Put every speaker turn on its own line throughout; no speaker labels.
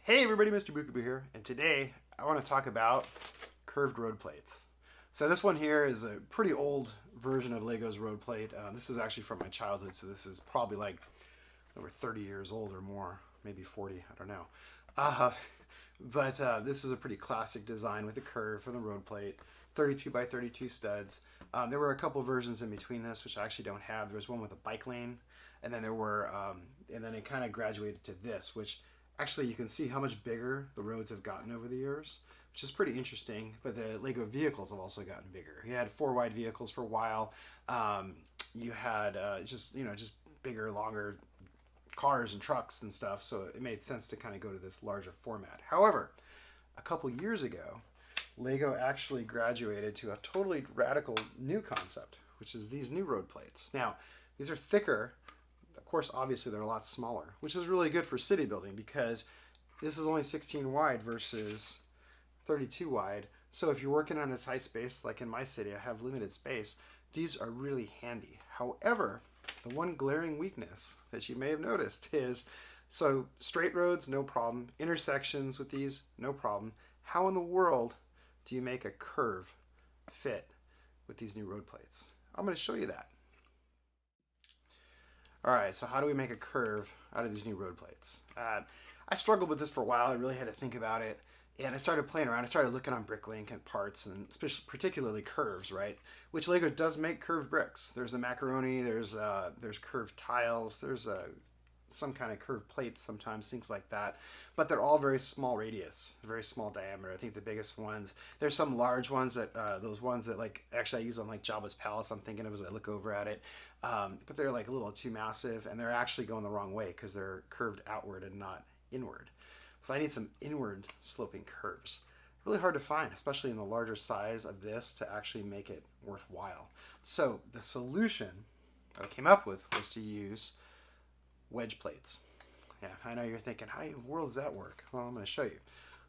Hey everybody, Mr. Bookaboo here, and today I want to talk about curved road plates. So this one here is a pretty old version of Lego's road plate. This is actually from my childhood, so this is probably like over 30 years old or more, maybe 40, I don't know. Uh, but this is a pretty classic design with a curve for the road plate, 32 by 32 studs. There were a couple versions in between this, which I actually don't have. There was one with a bike lane, and then and then it kind of graduated to this, which actually you can see how much bigger the roads have gotten over the years, which is pretty interesting. But the Lego vehicles have also gotten bigger. You had four wide vehicles for a while. You had just bigger, longer cars and trucks and stuff. So it made sense to kind of go to this larger format. However, a couple years ago, Lego actually graduated to a totally radical new concept, which is these new road plates. Now, these are thicker. Of course, obviously, they're a lot smaller, which is really good for city building because this is only 16 wide versus 32 wide. So if you're working on a tight space, like in my city, I have limited space, these are really handy. However, the one glaring weakness that you may have noticed is, so straight roads, no problem. Intersections with these, no problem. How in the world do you make a curve fit with these new road plates? I'm going to show you that. All right, so how do we make a curve out of these new road plates? I struggled with this for a while. I really had to think about it. And I started playing around. I started looking on Bricklink and parts, and particularly curves, right? Which Lego does make curved bricks. There's a macaroni, there's curved tiles, there's some kind of curved plates sometimes, things like that. But they're all very small radius, very small diameter. I think the biggest ones, there's some large ones that, those ones that like, actually I use on like Jabba's Palace, I'm thinking of as I look over at it. But they're like a little too massive, and they're actually going the wrong way because they're curved outward and not inward. So I need some inward sloping curves. Really hard to find, especially in the larger size of this, to actually make it worthwhile. So the solution that I came up with was to use wedge plates. Yeah, I know you're thinking, how in the world does that work? Well, I'm going to show you.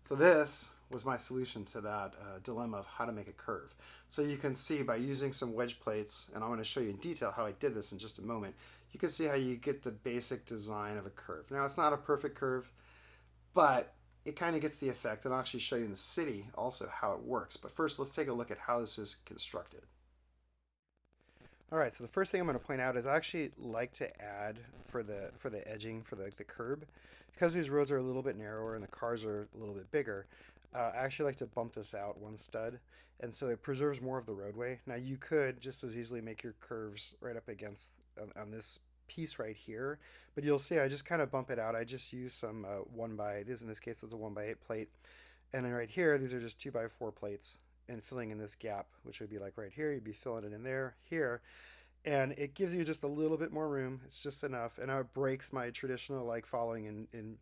So this was my solution to that dilemma of how to make a curve. So you can see by using some wedge plates, and I'm going to show you in detail how I did this in just a moment, you can see how you get the basic design of a curve. Now, it's not a perfect curve, but it kind of gets the effect, and I'll actually show you in the city also how it works. But first, let's take a look at how this is constructed. All right, so the first thing I'm going to point out is I actually like to add for the edging for the curb, because these roads are a little bit narrower and the cars are a little bit bigger. I actually like to bump this out one stud, and so it preserves more of the roadway. Now you could just as easily make your curves right up against on this piece right here, but you'll see I just kind of bump it out. I just use some in this case it's a 1x8 plate, and then right here these are just 2x4 plates, and filling in this gap, which would be like right here, you'd be filling it in there, here, and it gives you just a little bit more room. It's just enough, and now it breaks my traditional like following in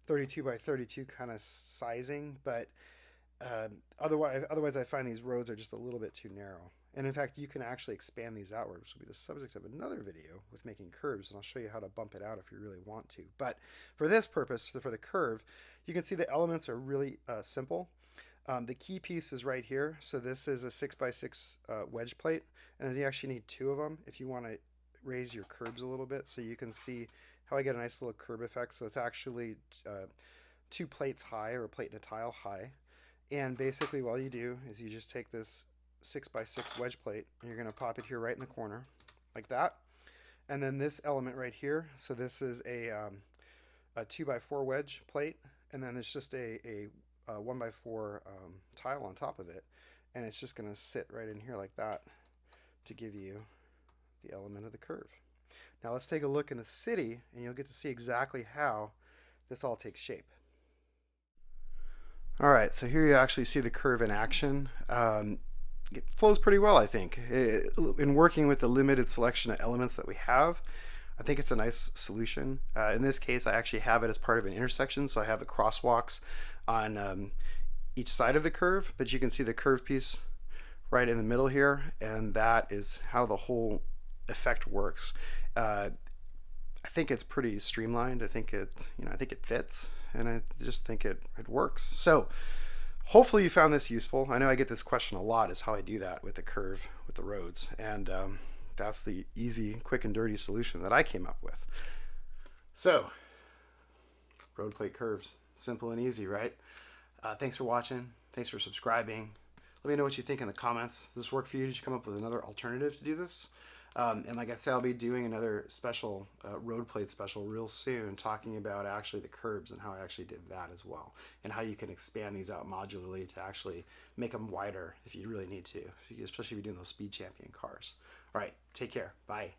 32 by 32 kind of sizing, but otherwise I find these roads are just a little bit too narrow. And in fact, you can actually expand these outward, which will be the subject of another video with making curves, and I'll show you how to bump it out if you really want to. But for this purpose, for the curve, you can see the elements are really simple. The key piece is right here. So this is a 6x6 wedge plate, and you actually need two of them if you want to raise your curbs a little bit. So you can see how I get a nice little curb effect. So it's actually two plates high, or a plate and a tile high. And basically all you do is you just take this 6x6 wedge plate, and you're going to pop it here right in the corner like that. And then this element right here, so this is a 2x4 wedge plate, and then there's just a 1x4 tile on top of it, and it's just going to sit right in here like that to give you the element of the curve. Now let's take a look in the city, and you'll get to see exactly how this all takes shape. All right, so here you actually see the curve in action. It flows pretty well, I think. In working with the limited selection of elements that we have, I think it's a nice solution. In this case, I actually have it as part of an intersection, so I have the crosswalks on each side of the curve, but you can see the curve piece right in the middle here, and that is how the whole effect works. I think it's pretty streamlined. I think it fits, and I just think it works. So hopefully you found this useful. I know I get this question a lot, is how I do that with the curve with the roads, and that's the easy, quick and dirty solution that I came up with. So road plate curves. Simple and easy, right? Thanks for watching. Thanks for subscribing. Let me know what you think in the comments. Does this work for you? Did you come up with another alternative to do this? And like I said, I'll be doing another special road plate special real soon, talking about actually the curbs and how I actually did that as well, and how you can expand these out modularly to actually make them wider if you really need to, especially if you're doing those Speed Champion cars. All right, take care. Bye.